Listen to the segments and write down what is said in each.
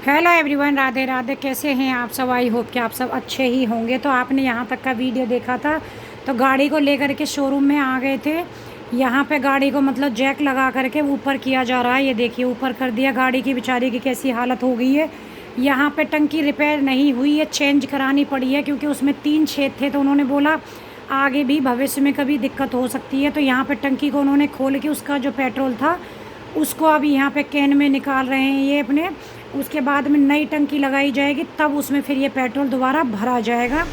Hello everyone, Radhe Radhe. कैसे हैं आप सब? आई होप कि आप सब अच्छे ही होंगे। तो आपने यहाँ तक का वीडियो देखा था, तो गाड़ी को लेकर के शोरूम में आ गए थे। यहाँ पे गाड़ी को मतलब जैक लगा करके ऊपर किया जा रहा है। ये देखिए ऊपर कर दिया। गाड़ी की बेचारी की कैसी हालत हो गई है। यहाँ पे टंकी रिपेयर नहीं हुई है, चेंज करानी पड़ी है क्योंकि उसमें 3 छेद थे। तो उन्होंने बोला आगे भी भविष्य में कभी दिक्कत हो सकती है। तो यहाँ पे टंकी को उन्होंने खोल के उसका जो पेट्रोल था उसको अभी यहाँ पे कैन में निकाल रहे हैं ये अपने। उसके बाद में नई टंकी लगाई जाएगी, तब उसमें फिर ये पेट्रोल दोबारा भरा जाएगा।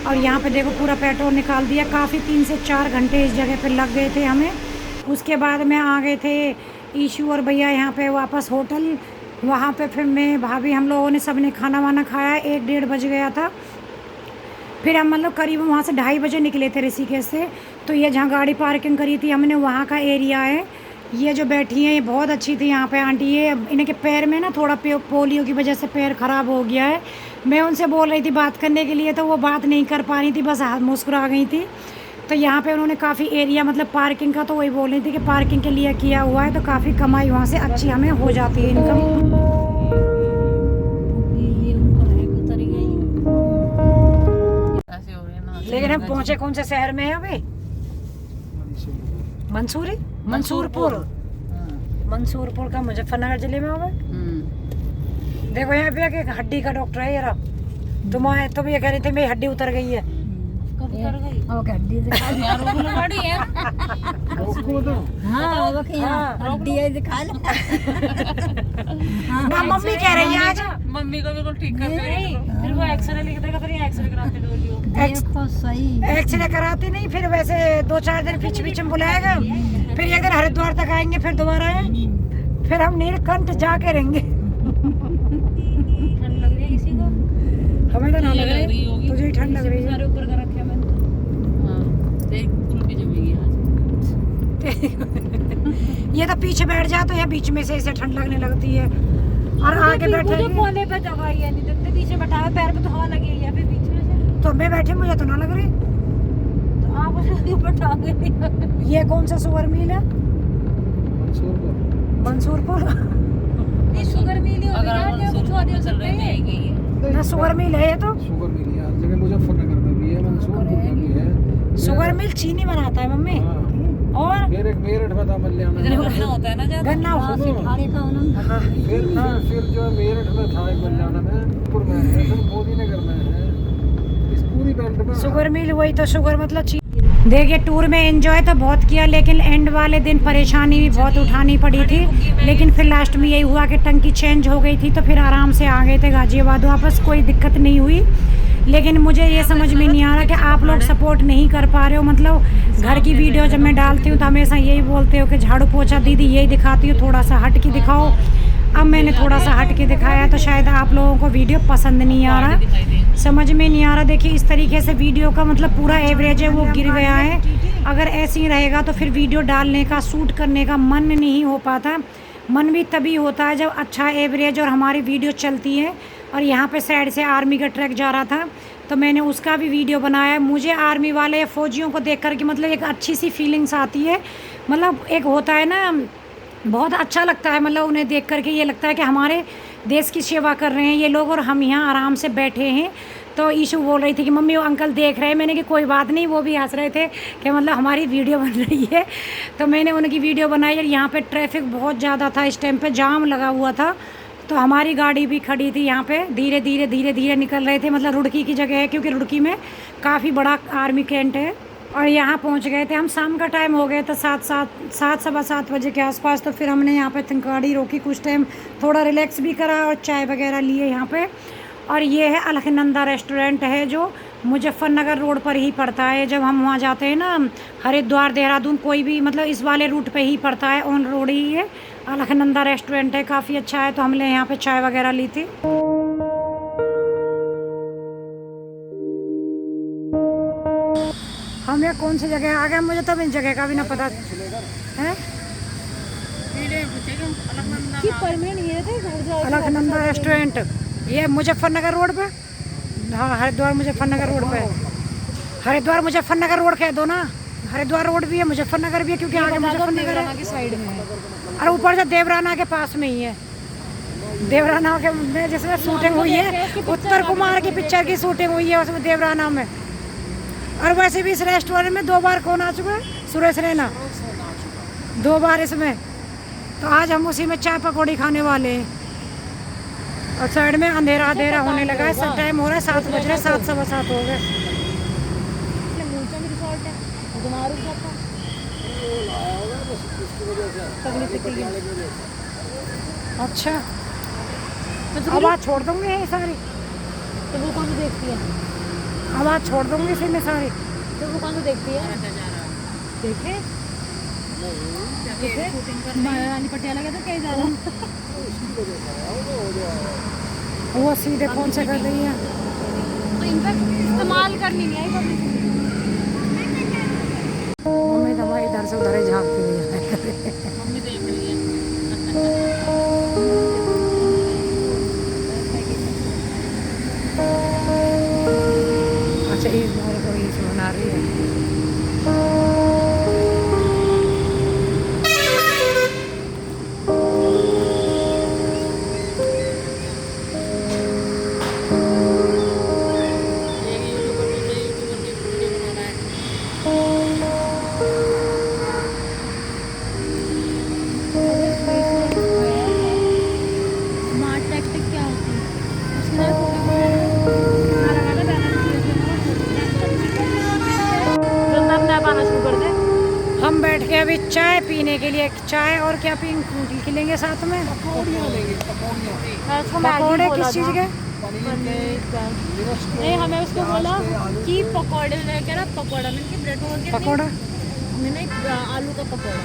और यहाँ पे देखो पूरा पेट्रोल निकाल दिया। काफ़ी 3 से 4 घंटे इस जगह पे लग गए थे हमें। उसके बाद में आ गए थे ईशू और भैया यहाँ पे वापस होटल। वहाँ पे फिर मैं भाभी हम लोगों ने सब ने खाना वाना खाया। 1-1:30 बज गया था। फिर हम मतलब करीब वहाँ से 2:30 बजे निकले थे ऋषिकेश से। तो ये जहाँ गाड़ी पार्किंग करी थी हमने, वहाँ का एरिया है। ये जो बैठी हैं ये बहुत अच्छी थी यहाँ पे आंटी। ये इनके पैर में ना थोड़ा पोलियो की वजह से पैर ख़राब हो गया है। मैं उनसे बोल रही थी बात करने के लिए, तो वो बात नहीं कर पा रही थी, बस मुस्कुरा गई थी। तो यहाँ पे उन्होंने काफ़ी एरिया मतलब पार्किंग का, तो वही बोल रही थी कि पार्किंग के लिए किया हुआ है, तो काफ़ी कमाई वहाँ से अच्छी हमें हो जाती है इनकम। लेकिन हम पहुँचे कौन से शहर में है अभी? मंसूरपुर का मुजफ्फरनगर जिले में होगा। देखो यहाँ पे एक हड्डी का डॉक्टर है यार। तुम ये कह रही थी मेरी हड्डी उतर गई है। कब उतर गई? हड्डी दिखा यार, वो गाड़ी है। हड्डी है, दिखा ले। ना मम्मी कह रही है आज मम्मी को बिल्कुल ठीक कर रही। फिर वो एक्सरे लिख देगा, फिर एक्सरे कराते डोलियो। देखो सही एक्सरे कराते नहीं, फिर वैसे 2-4 दिन पीछे बुलाएगा। फिर एक दिन हरिद्वार तक आएंगे, फिर दोबारा आए, फिर हम नीलकंठ जाके रहेंगे। ठंड लग रही है किसी को? हमें तो ना लग रही होगी। तुझे ही ठंड लग रही है। सारे ऊपर का रखे मैंने। हां, देख कुल्फी जमेगी आज। ये तो पीछे बैठ जा तो यहाँ बीच में से इसे ठंड लगने लगती है। और आगे बैठे मुझे कोने पे जगह ही है नहीं, जब पीछे बैठा है पैर पे तो हवा लगी है, फिर बीच में से तो मैं बैठे, मुझे तो ना लग रही। तो आप उसके ऊपर टांग गई। ये कौन सा शुगर मिल है? मंसूरपुर। ये शुगर मिल ही होगी ना, कुछ और दे सकते हैं। ना शुगर मिल है ये तो। शुगर मिल यार जगह मुजफ्फरनगर में भी है, मंसूरपुर में भी है। शुगर मिल चीनी बनाता है मम्मी। और मेरठ में था मल्याण में। गन्ना होता है ना ज्यादा। गन्ना सिखाने का हाँ। फिर जो मेरठ में था मल्याण में, पुर में है, फिर मोदी नगर में है। इस पूरी बेल्ट में शुगर मिल, वही तो शुगर मतलब चीनी। देखिए टूर में एंजॉय तो बहुत किया, लेकिन एंड वाले दिन परेशानी भी बहुत उठानी पड़ी थी। लेकिन फिर लास्ट में यही हुआ कि टंकी चेंज हो गई थी, तो फिर आराम से आ गए थे गाजियाबाद वापस। कोई दिक्कत नहीं हुई। लेकिन मुझे ये समझ में नहीं आ रहा कि आप लोग सपोर्ट नहीं कर पा रहे हो। मतलब घर की वीडियो जब मैं डालती हूँ तो हमेशा यही बोलते हो कि झाड़ू पोछा दीदी यही दिखाती हूँ, थोड़ा सा हट के दिखाओ। अब मैंने थोड़ा सा हट के दिखाया, तो शायद आप लोगों को वीडियो पसंद नहीं आ रहा, समझ में नहीं आ रहा। देखिए इस तरीके से वीडियो का मतलब पूरा एवरेज है वो गिर गया है। अगर ऐसे ही रहेगा तो फिर वीडियो डालने का, शूट करने का मन नहीं हो पाता। मन भी तभी होता है जब अच्छा एवरेज और हमारी वीडियो चलती है। और यहाँ पे साइड से आर्मी का ट्रक जा रहा था, तो मैंने उसका भी वीडियो बनाया। मुझे आर्मी वाले फ़ौजियों को देख कर के मतलब एक अच्छी सी फीलिंग्स आती है। मतलब एक होता है ना, बहुत अच्छा लगता है। मतलब उन्हें देख कर के ये लगता है कि हमारे देश की सेवा कर रहे हैं ये लोग, और हम यहाँ आराम से बैठे हैं। तो ईशू बोल रही थी कि मम्मी वो अंकल देख रहे हैं। मैंने कि कोई बात नहीं, वो भी हंस रहे थे कि मतलब हमारी वीडियो बन रही है। तो मैंने उनकी वीडियो बनाई। और यहाँ पे ट्रैफिक बहुत ज़्यादा था, इस टाइम पे जाम लगा हुआ था। तो हमारी गाड़ी भी खड़ी थी यहाँ पे। धीरे धीरे निकल रहे थे। मतलब रुड़की की जगह है, क्योंकि रुड़की में काफ़ी बड़ा आर्मी कैंट है। और यहाँ पहुँच गए थे हम। शाम का टाइम हो गया था, 7-7 बजे के आसपास। तो फिर हमने यहाँ पे गाड़ी रोकी, कुछ टाइम थोड़ा रिलैक्स भी करा और चाय वगैरह लिए यहाँ पे। और ये है अलखनंदा रेस्टोरेंट है, जो मुजफ्फरनगर रोड पर ही पड़ता है। जब हम वहाँ जाते हैं ना, हरिद्वार देहरादून कोई भी मतलब इस वाले रूट पे ही पड़ता है, ऑन रोड ही है। अलखनंदा रेस्टोरेंट है, काफ़ी अच्छा है। तो हमने यहाँ पे चाय वगैरह ली थी। हम यहाँ कौन सी जगह आ गए, मुझे तो इस जगह का भी ना पता है। अलखनंदा रेस्टोरेंट ये मुजफ्फरनगर रोड पे। हाँ, हरिद्वार मुजफ्फरनगर रोड पे। हरिद्वार मुजफ्फरनगर रोड कह दो ना। हरिद्वार रोड भी है, मुजफ्फरनगर भी है, क्योंकि आगे मुजफ्फरनगर है की साइड में है। और ऊपर से देवराना के पास में ही है। देवराना के में जिसमें शूटिंग हुई है, उत्तर कुमार की पिक्चर की शूटिंग हुई है उसमें देवराना में। और वैसे भी इस रेस्टोरेंट में 2 बार कौन आ चुका है? सुरेश रैना 2 बार इसमें। तो आज हम उसी में चाय पकौड़ी खाने वाले हैं। और साइड में अंधेरा अंधेरा होने लगा है, सब टाइम हो रहा है 7 बज रहे, 7 सवा 7 हो गए। अच्छा आवाज़ छोड़ दूंगी ये सारी, तो वो कौन सी देखती है? आवाज़ छोड़ दूंगी इसी में सारी। तो वो कौन सी देखती है? देखे रानी पटियाला का तो कहीं जा रहा वो सीधे कौन से कर रही है? तो इनका इस्तेमाल करनी नहीं आई कभी। मम्मी तो भाई इधर से उधर ही झाँकती हुई है। मम्मी देख रही है। अच्छा इस बार को इस बना रही है। स्मार्ट टैक्टिक क्या होती है? उसके अपने आप आना शुरू कर दे। हम बैठ के अभी चाय पीने के लिए, चाय और क्या पी लेंगे साथ में? पकौड़ियाँ लेंगे, पकौड़ियाँ। पकौड़े किस चीज़ के? नहीं हमें उसको बोला कि पकौड़े लेके ना, पकौड़ा मैंने कि ब्रेड हो गया पकौड़ा मैंने आलू का पकौड़ा।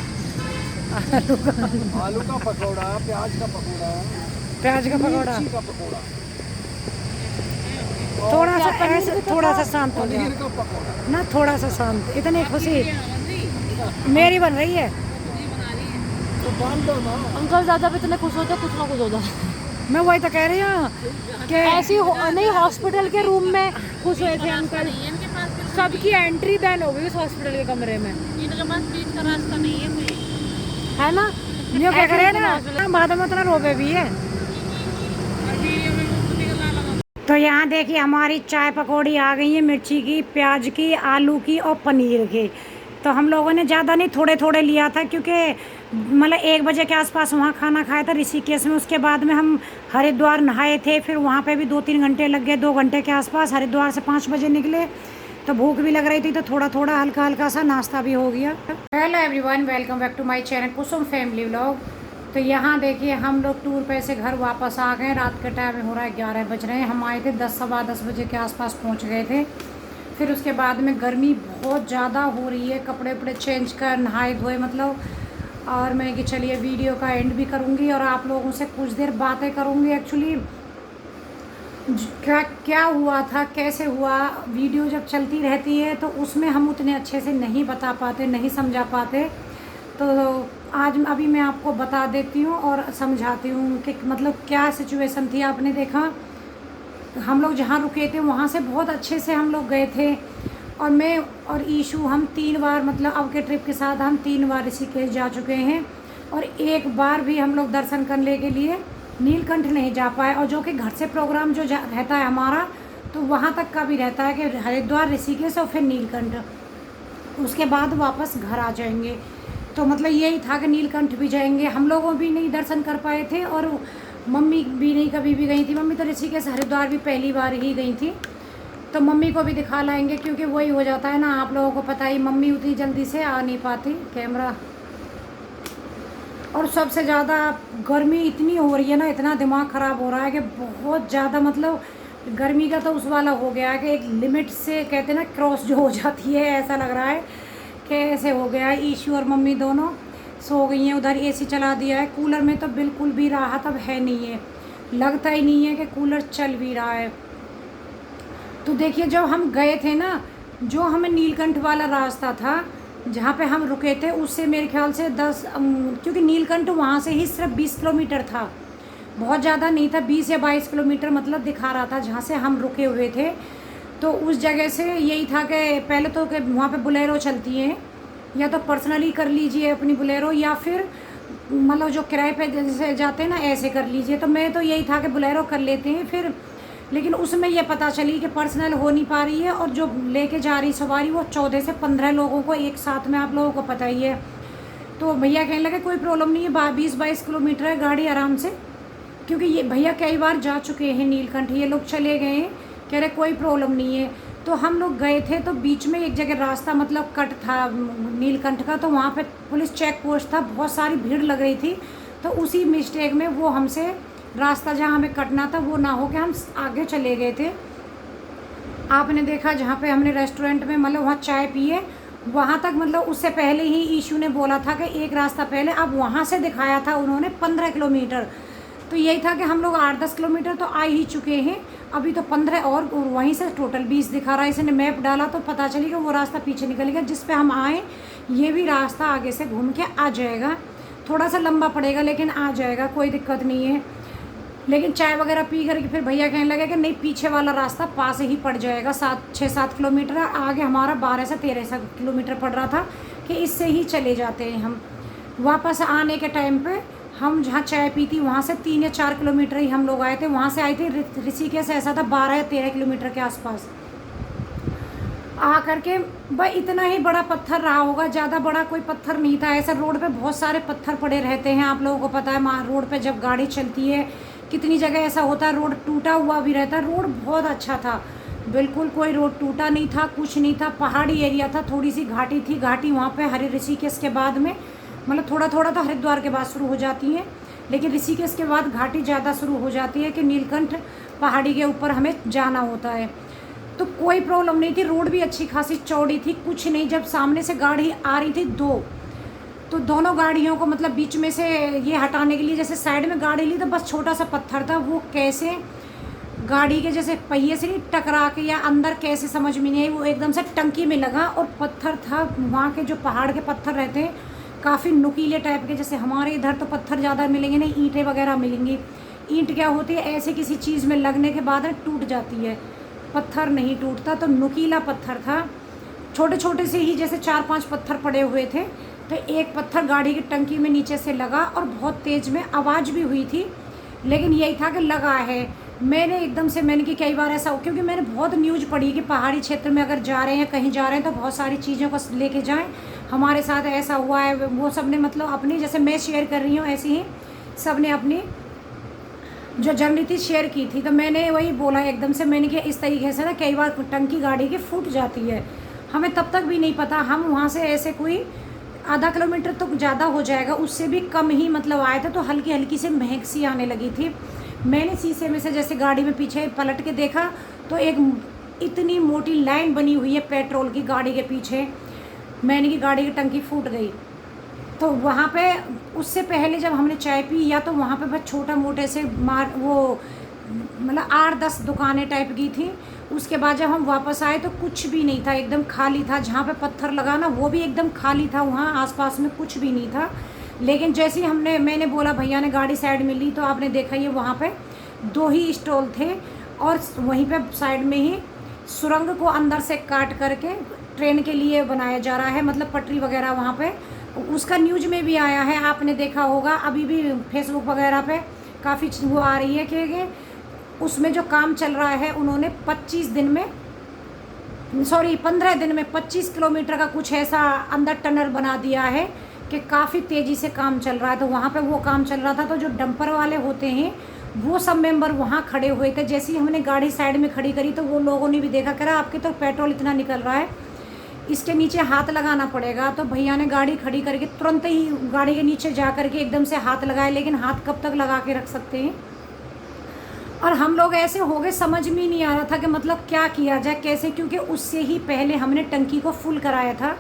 आलू का पकौड़ा, प्याज का पकौड़ा, प्याज का पकौड़ा। मिर्ची का पकौड़ा, थोड़ा सा ऐसे, थोड़ा सा शांत हो पनीर जाओ का पकौड़ा। ना, थोड़ा सा शांत। इतनी खुशी मेरी बन रही है। तो डाल दो ना। अंकल ज़्यादा भी इतने खुश होते कुछ ना कुछ होता। मैं वही तो कह रही हूँ कि ऐसी नहीं, हॉस्पिटल के रूम में खुश हुए थे अंकल। सबकी एंट्री बैन हो गई उस हॉस्पिटल के कमरे में। इनके पास बीच का रास्ता नहीं है कोई, है ना? ये क्या करे ना, बाद में उतना रोबे भी है। तो यहाँ देखिए हमारी चाय पकौड़ी आ गई है, मिर्ची की, प्याज की, आलू की और पनीर की। तो हम लोगों ने ज़्यादा नहीं, थोड़े थोड़े लिया था क्योंकि मतलब 1 बजे के आसपास वहाँ खाना खाया था ऋषिकेश में। उसके बाद में हम हरिद्वार नहाए थे, फिर वहाँ पे भी 2-3 घंटे लग गए, 2 घंटे के आसपास। हरिद्वार से 5 बजे निकले तो भूख भी लग रही थी, तो थोड़ा थोड़ा हल्का हल्का सा नाश्ता भी हो गया। Hello everyone, welcome back to my channel Kusum family vlog. तो यहाँ देखिए हम लोग टूर पे से घर वापस आ गए। रात के टाइम हो रहा है 11 बज रहे हैं। हम आए थे 10 सवा 10 बजे के आसपास पहुँच गए थे। फिर उसके बाद में गर्मी बहुत ज़्यादा हो रही है, कपड़े वपड़े चेंज कर नहाए धोए मतलब। और मैं कि चलिए वीडियो का एंड भी करूँगी और आप लोगों से कुछ देर बातें करूँगी। एक्चुअली क्या हुआ था, कैसे हुआ, वीडियो जब चलती रहती है तो उसमें हम उतने अच्छे से नहीं बता पाते, नहीं समझा पाते। तो आज अभी मैं आपको बता देती हूँ और समझाती हूँ कि मतलब क्या सिचुएशन थी। आपने देखा हम लोग जहाँ रुके थे वहाँ से बहुत अच्छे से हम लोग गए थे। और मैं और ईशू हम 3 बार मतलब अब के ट्रिप के साथ हम 3 बार ऋषिकेश जा चुके हैं। और 1 बार भी हम लोग दर्शन करने के लिए नीलकंठ नहीं जा पाए। और जो कि घर से प्रोग्राम जो रहता है हमारा, तो वहाँ तक का भी रहता है कि हरिद्वार, ऋषिकेश और फिर नीलकंठ, उसके बाद वापस घर आ जाएंगे। तो मतलब यही था कि नीलकंठ भी जाएंगे। हम लोगों भी नहीं दर्शन कर पाए थे और मम्मी भी नहीं कभी भी गई थी। मम्मी तो ऋषिकेश हरिद्वार भी पहली बार ही गई थी। तो मम्मी को भी दिखा लाएंगे क्योंकि वही हो जाता है ना, आप लोगों को पता ही, मम्मी उतनी जल्दी से आ नहीं पाती कैमरा। और सबसे ज़्यादा गर्मी इतनी हो रही है ना, इतना दिमाग ख़राब हो रहा है कि बहुत ज़्यादा मतलब गर्मी का तो उस वाला हो गया है कि एक लिमिट से कहते हैं ना क्रॉस जो हो जाती है, ऐसा लग रहा है कि ऐसे हो गया है। ईशू और मम्मी दोनों सो गई हैं, उधर एसी चला दिया है। कूलर में तो बिल्कुल भी राहत अब है नहीं है, लगता ही नहीं है कि कूलर चल भी रहा है। तो देखिए जब हम गए थे ना, जो हमें नीलकंठ वाला रास्ता था जहाँ पे हम रुके थे, उससे मेरे ख्याल से 10 क्योंकि नीलकंठ वहाँ से ही सिर्फ 20 किलोमीटर था, बहुत ज़्यादा नहीं था, 20 या 22 किलोमीटर मतलब दिखा रहा था जहाँ से हम रुके हुए थे। तो उस जगह से यही था कि पहले तो कि वहाँ पे बुलेरो चलती हैं, या तो पर्सनली कर लीजिए अपनी बुलेरो, या फिर मतलब जो किराए पे जैसे जाते हैं ना ऐसे कर लीजिए। तो मैं तो यही था कि बोलेरो कर लेते हैं फिर, लेकिन उसमें ये पता चली कि पर्सनल हो नहीं पा रही है, और जो लेके जा रही सवारी वो 14 से 15 लोगों को एक साथ में, आप लोगों को पता ही है। तो भैया कहने लगे कोई प्रॉब्लम नहीं है, 20-22 किलोमीटर है गाड़ी आराम से, क्योंकि ये भैया कई बार जा चुके हैं नीलकंठ, ये लोग चले गए हैं, कह रहे कोई प्रॉब्लम नहीं है। तो हम लोग गए थे तो बीच में एक जगह रास्ता मतलब कट था नीलकंठ का, तो वहाँ पे पुलिस चेक पोस्ट था, बहुत सारी भीड़ लग रही थी। तो उसी मिस्टेक में वो हमसे रास्ता जहाँ हमें कटना था वो ना हो के हम आगे चले गए थे। आपने देखा जहाँ पे हमने रेस्टोरेंट में मतलब वहाँ चाय पिए, वहाँ तक मतलब उससे पहले ही ईशू ने बोला था कि एक रास्ता पहले, अब वहाँ से दिखाया था उन्होंने 15 किलोमीटर। तो यही था कि हम लोग 8-10 किलोमीटर तो आ ही चुके हैं, अभी तो 15 और वहीं से टोटल 20 दिखा रहा है। इसने मैप डाला तो पता चली कि वो रास्ता पीछे निकल गया, जिस पे हम आए ये भी रास्ता आगे से घूम के आ जाएगा, थोड़ा सा लंबा पड़ेगा लेकिन आ जाएगा, कोई दिक्कत नहीं है। लेकिन चाय वगैरह पी करके फिर भैया कहने लगे कि नहीं पीछे वाला रास्ता पास ही पड़ जाएगा, 6-7 किलोमीटर आगे हमारा 12 से 13 किलोमीटर पड़ रहा था कि इससे ही चले जाते हैं हम। वापस आने के टाइम पे हम जहाँ चाय पी थी वहाँ से 3 या 4 किलोमीटर ही हम लोग आए थे, वहाँ से आए थे ऋषिकेश, ऐसा था 12 या 13 किलोमीटर के आसपास आ करके। भाई इतना ही बड़ा पत्थर रहा होगा, ज़्यादा बड़ा कोई पत्थर नहीं था। ऐसा रोड पे बहुत सारे पत्थर पड़े रहते हैं, आप लोगों को पता है रोड पे जब गाड़ी चलती है कितनी जगह ऐसा होता है, रोड टूटा हुआ भी रहता है। रोड बहुत अच्छा था, बिल्कुल कोई रोड टूटा नहीं था, कुछ नहीं था, पहाड़ी एरिया था, थोड़ी सी घाटी थी, घाटी वहाँ पे हरे ऋषिकेश के बाद में मतलब थोड़ा थोड़ा तो हरिद्वार के बाद शुरू हो जाती है, लेकिन ऋषिकेश के बाद घाटी ज़्यादा शुरू हो जाती है कि नीलकंठ पहाड़ी के ऊपर हमें जाना होता है। तो कोई प्रॉब्लम नहीं थी, रोड भी अच्छी खासी चौड़ी थी, कुछ नहीं। जब सामने से गाड़ी आ रही थी तो दोनों गाड़ियों को मतलब बीच में से ये हटाने के लिए जैसे साइड में गाड़ी ली तो बस छोटा सा पत्थर था, वो कैसे गाड़ी के जैसे पहिए से नहीं टकरा के या अंदर कैसे समझ में नहीं आई, वो एकदम से टंकी में लगा। और पत्थर था वहाँ के जो पहाड़ के पत्थर रहते हैं काफ़ी नुकीले टाइप के, जैसे हमारे इधर तो पत्थर ज़्यादा मिलेंगे नहीं, ईंटें वगैरह मिलेंगी। ईंट क्या होती है ऐसे किसी चीज़ में लगने के बाद टूट जाती है, पत्थर नहीं टूटता। तो नुकीला पत्थर था, छोटे छोटे से ही जैसे 4-5 पत्थर पड़े हुए थे। तो एक पत्थर गाड़ी की टंकी में नीचे से लगा और बहुत तेज़ में आवाज़ भी हुई थी, लेकिन यही था कि लगा है। मैंने एकदम से मैंने कि कई बार ऐसा हो, क्योंकि मैंने बहुत न्यूज़ पढ़ी कि पहाड़ी क्षेत्र में अगर जा रहे हैं कहीं जा रहे हैं तो बहुत सारी चीज़ों को लेके जाएं, हमारे साथ ऐसा हुआ है। वो सब ने मतलब अपनी जैसे मैं शेयर कर रही हूँ ऐसे ही सब ने अपनी जो जर्नी थी शेयर की थी। तो मैंने वही बोला एकदम से, मैंने कि इस तरीके से ना कई बार टंकी गाड़ी की फूट जाती है, हमें तब तक भी नहीं पता। हम वहाँ से ऐसे कोई आधा किलोमीटर तो ज़्यादा हो जाएगा, उससे भी कम ही मतलब आए थे, तो हल्की हल्की से महक सी आने लगी थी। मैंने शीशे में से जैसे गाड़ी में पीछे पलट के देखा तो एक इतनी मोटी लाइन बनी हुई है पेट्रोल की गाड़ी के पीछे। मैंने की गाड़ी की टंकी फूट गई। तो वहाँ पे उससे पहले जब हमने चाय पी या तो वहाँ पे बस छोटा मोटे से वो मतलब 8-10 दुकानें टाइप की थी। उसके बाद जब हम वापस आए तो कुछ भी नहीं था, एकदम खाली था। जहाँ पे पत्थर लगा ना वो भी एकदम खाली था, वहाँ आसपास में कुछ भी नहीं था। लेकिन जैसे ही मैंने बोला भैया ने गाड़ी साइड में ली तो आपने देखा ये वहाँ पे 2 ही स्टॉल थे और वहीं पे साइड में ही सुरंग को अंदर से काट करके ट्रेन के लिए बनाया जा रहा है, मतलब पटरी वगैरह वहाँ पे। उसका न्यूज़ में भी आया है, आपने देखा होगा, अभी भी फेसबुक वगैरह पे काफ़ी वो आ रही है कि उसमें जो काम चल रहा है उन्होंने 15 दिन में 25 किलोमीटर का कुछ ऐसा अंदर टनल बना दिया है कि काफ़ी तेज़ी से काम चल रहा है। तो वहाँ पे वो काम चल रहा था, तो जो डंपर वाले होते हैं वो सब मेंबर वहाँ खड़े हुए थे। जैसे ही हमने गाड़ी साइड में खड़ी करी तो वो लोगों ने भी देखा, कह रहा आपके तो पेट्रोल इतना निकल रहा है, इसके नीचे हाथ लगाना पड़ेगा। तो भैया ने गाड़ी खड़ी करके तुरंत ही गाड़ी के नीचे जा करके एकदम से हाथ लगाए, लेकिन हाथ कब तक लगा के रख सकते हैं। और हम लोग ऐसे हो गए, समझ में ही नहीं आ रहा था कि मतलब क्या किया जाए कैसे, क्योंकि उससे ही पहले हमने टंकी को फुल कराया था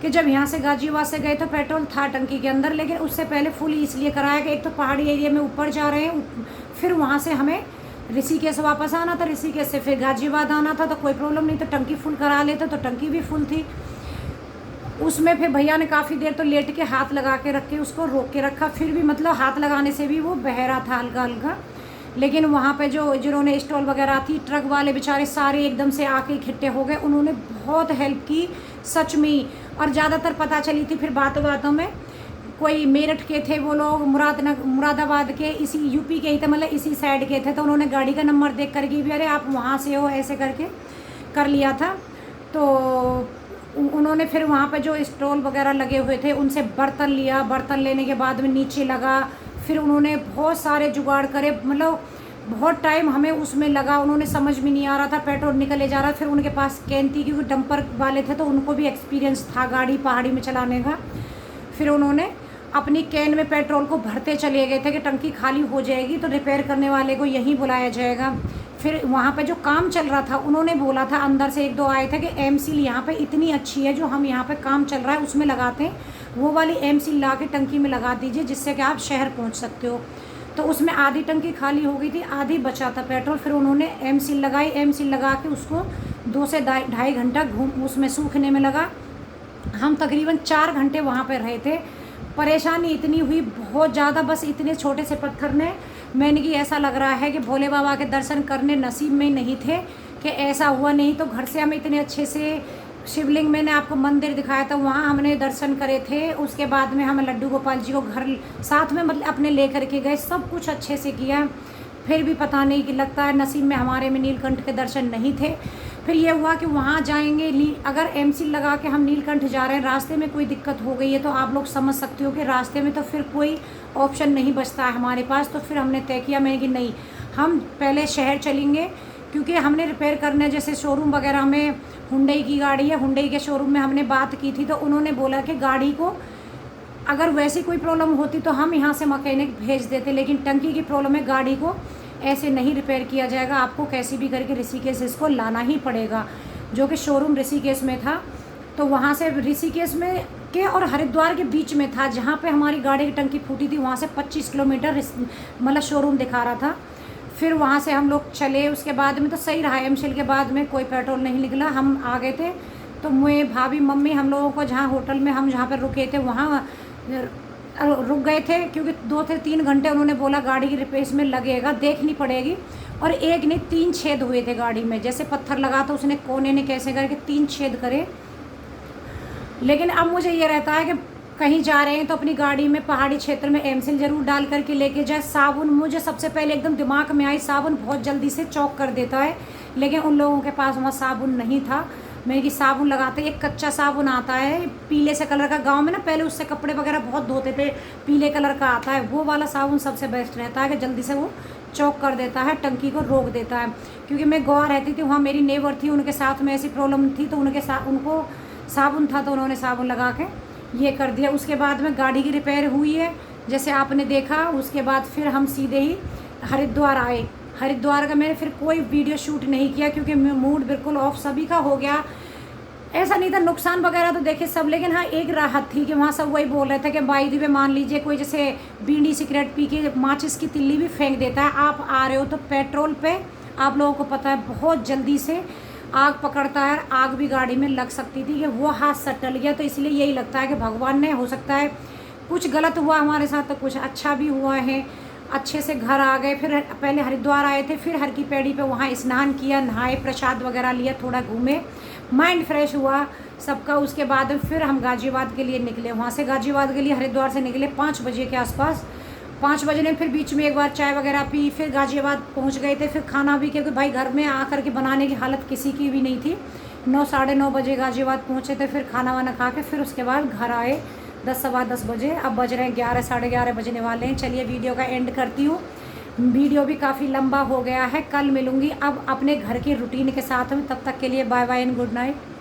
कि जब यहाँ से गाजियाबाद से गए तो पेट्रोल था टंकी के अंदर, लेकिन उससे पहले फुल इसलिए कराया कि एक तो पहाड़ी एरिया में ऊपर जा रहे हैं, फिर वहाँ से हमें ऋषिकेश वापस आना था, ऋषिकेश से फिर गाजियाबाद आना था, तो कोई प्रॉब्लम नहीं, तो टंकी फुल करा लेते, तो टंकी भी फुल थी। उसमें फिर भैया ने काफ़ी देर तो लेट के हाथ लगा के रख के उसको रोक के रखा, फिर भी मतलब हाथ लगाने से भी वो बह रहा था हल्का हल्का। लेकिन वहाँ पे जिन्होंने स्टॉल वगैरह थी, ट्रक वाले बेचारे सारे एकदम से आके इकट्ठे हो गए, उन्होंने बहुत हेल्प की सच में। और ज़्यादातर पता चली थी फिर बातों बातों में कोई मेरठ के थे वो लोग, मुरादाबाद के, इसी यूपी के ही थे, मतलब इसी साइड के थे। तो उन्होंने गाड़ी का नंबर देख करके भी अरे आप वहाँ से हो, ऐसे करके कर लिया था। तो उन्होंने फिर वहाँ पे जो स्टॉल वगैरह लगे हुए थे उनसे बर्तन लिया, बर्तन लेने के बाद में नीचे लगा, फिर उन्होंने बहुत सारे जुगाड़ करे, मतलब बहुत टाइम हमें उसमें लगा। उन्होंने समझ में नहीं आ रहा था, पेट्रोल निकले जा रहा। फिर उनके पास कैन थी क्योंकि डंपर वाले थे तो उनको भी एक्सपीरियंस था गाड़ी पहाड़ी में चलाने का। फिर उन्होंने अपनी कैन में पेट्रोल को भरते चले गए थे कि टंकी खाली हो जाएगी तो रिपेयर करने वाले को यहीं बुलाया जाएगा। फिर वहाँ पे जो काम चल रहा था उन्होंने बोला था, अंदर से 1-2 आए थे कि एम सील यहाँ पर इतनी अच्छी है जो हम यहाँ पे काम चल रहा है उसमें लगाते हैं, वो वाली एम सील ला के टंकी में लगा दीजिए जिससे कि आप शहर पहुँच सकते हो। तो उसमें आधी टंकी खाली हो गई थी, आधी बचा था पेट्रोल। फिर उन्होंने एम सील लगाई, एम सील लगा के उसको 2 से 2.5 घंटा उसमें सूखने में लगा। हम तकरीबन 4 घंटे वहाँ पर रहे थे। परेशानी इतनी हुई बहुत ज़्यादा, बस इतने छोटे से पत्थर ने मैंने कि ऐसा लग रहा है कि भोले बाबा के दर्शन करने नसीब में नहीं थे कि ऐसा हुआ। नहीं तो घर से हमें इतने अच्छे से शिवलिंग, मैंने आपको मंदिर दिखाया था वहाँ हमने दर्शन करे थे। उसके बाद में हम लड्डू गोपाल जी को घर साथ में मतलब अपने लेकर के गए, सब कुछ अच्छे से किया। फिर भी पता नहीं कि लगता है नसीब में हमारे में नीलकंठ के दर्शन नहीं थे। फिर ये हुआ कि वहाँ जाएंगे, अगर एमसी लगा के हम नीलकंठ जा रहे हैं, रास्ते में कोई दिक्कत हो गई है तो आप लोग समझ सकते हो कि रास्ते में तो फिर कोई ऑप्शन नहीं बचता है हमारे पास। तो फिर हमने तय किया, मैंने कि नहीं, हम पहले शहर चलेंगे क्योंकि हमने रिपेयर करने जैसे शोरूम वगैरह में हुंडई की गाड़ी है, हुंडई के शोरूम में हमने बात की थी तो उन्होंने बोला कि गाड़ी को अगर वैसी कोई प्रॉब्लम होती तो हम यहाँ से मैकेनिक भेज देते, लेकिन टंकी की प्रॉब्लम है, गाड़ी को ऐसे नहीं रिपेयर किया जाएगा, आपको कैसे भी करके ऋषिकेश इसको लाना ही पड़ेगा। जो कि शोरूम ऋषिकेश में था। तो वहाँ से ऋषिकेश में के और हरिद्वार के बीच में था, जहाँ पे हमारी गाड़ी की टंकी फूटी थी वहाँ से 25 किलोमीटर मतलब शोरूम दिखा रहा था। फिर वहाँ से हम लोग चले, उसके बाद में तो सही रहा, एमसील के बाद में कोई पेट्रोल नहीं निकला, हम आ गए थे। तो मैं भाभी मम्मी हम लोगों को जहाँ होटल में हम जहाँ पर रुके थे वहाँ रुक गए थे क्योंकि 2 से 3 घंटे उन्होंने बोला गाड़ी की रिपेयर में लगेगा, देखनी पड़ेगी। और एक नहीं 3 छेद हुए थे गाड़ी में, जैसे पत्थर लगा तो उसने कोने ने कैसे करके 3 छेद करे। लेकिन अब मुझे ये रहता है कि कहीं जा रहे हैं तो अपनी गाड़ी में पहाड़ी क्षेत्र में एमसील ज़रूर डाल करके लेके जाए। साबुन, मुझे सबसे पहले एकदम दिमाग में आई, साबुन बहुत जल्दी से चौक कर देता है, लेकिन उन लोगों के पास वहाँ साबुन नहीं था। मैं कि साबुन लगाते, एक कच्चा साबुन आता है पीले से कलर का, गांव में ना पहले उससे कपड़े वगैरह बहुत धोते थे, पीले कलर का आता है, वो वाला साबुन सबसे बेस्ट रहता है कि जल्दी से वो चौक कर देता है, टंकी को रोक देता है। क्योंकि मैं गोवा रहती थी, वहाँ मेरी नेबर थी, उनके साथ में ऐसी प्रॉब्लम थी तो उनको साबुन था तो उन्होंने साबुन लगा के ये कर दिया। उसके बाद में गाड़ी की रिपेयर हुई है जैसे आपने देखा। उसके बाद फिर हम सीधे ही हरिद्वार आए। हरिद्वार का मैंने फिर कोई वीडियो शूट नहीं किया क्योंकि मूड बिल्कुल ऑफ सभी का हो गया। ऐसा नहीं था, नुकसान वगैरह तो देखे सब, लेकिन हाँ एक राहत थी कि वहाँ सब वही बोल रहे थे कि बाई दी मान लीजिए कोई जैसे बीड़ी सिगरेट पी के माचिस की तिल्ली भी फेंक देता है, आप आ रहे हो तो पेट्रोल पे आप लोगों को पता है बहुत जल्दी से आग पकड़ता है, आग भी गाड़ी में लग सकती थी कि वो हाथ सटल गया। तो इसलिए यही लगता है कि भगवान ने, हो सकता है कुछ गलत हुआ हमारे साथ तो कुछ अच्छा भी हुआ है। अच्छे से घर आ गए, फिर पहले हरिद्वार आए थे, फिर हर की पैड़ी पे वहाँ स्नान किया, नहाए, प्रसाद वगैरह लिया, थोड़ा घूमे, माइंड फ्रेश हुआ सबका। उसके बाद फिर हम गाज़ियाबाद के लिए निकले। वहाँ से गाज़ियाबाद के लिए हरिद्वार से निकले 5 बजे के आसपास। 5 बजे ने फिर बीच में एक बार चाय वगैरह पी, फिर गाज़ियाबाद पहुँच गए थे। फिर खाना भी, क्योंकि भाई घर में आकर के बनाने की हालत किसी की भी नहीं थी। 9 साढ़े 9 बजे गाज़ियाबाद पहुँचे थे। फिर खाना वाना खा के फिर उसके बाद घर आए 10 सवा 10 बजे। अब बज रहे हैं 11 साढ़े 11 बजने वाले हैं। चलिए वीडियो का एंड करती हूँ, वीडियो भी काफ़ी लंबा हो गया है। कल मिलूँगी अब अपने घर की रूटीन के साथ में, तब तक के लिए bye bye and good night.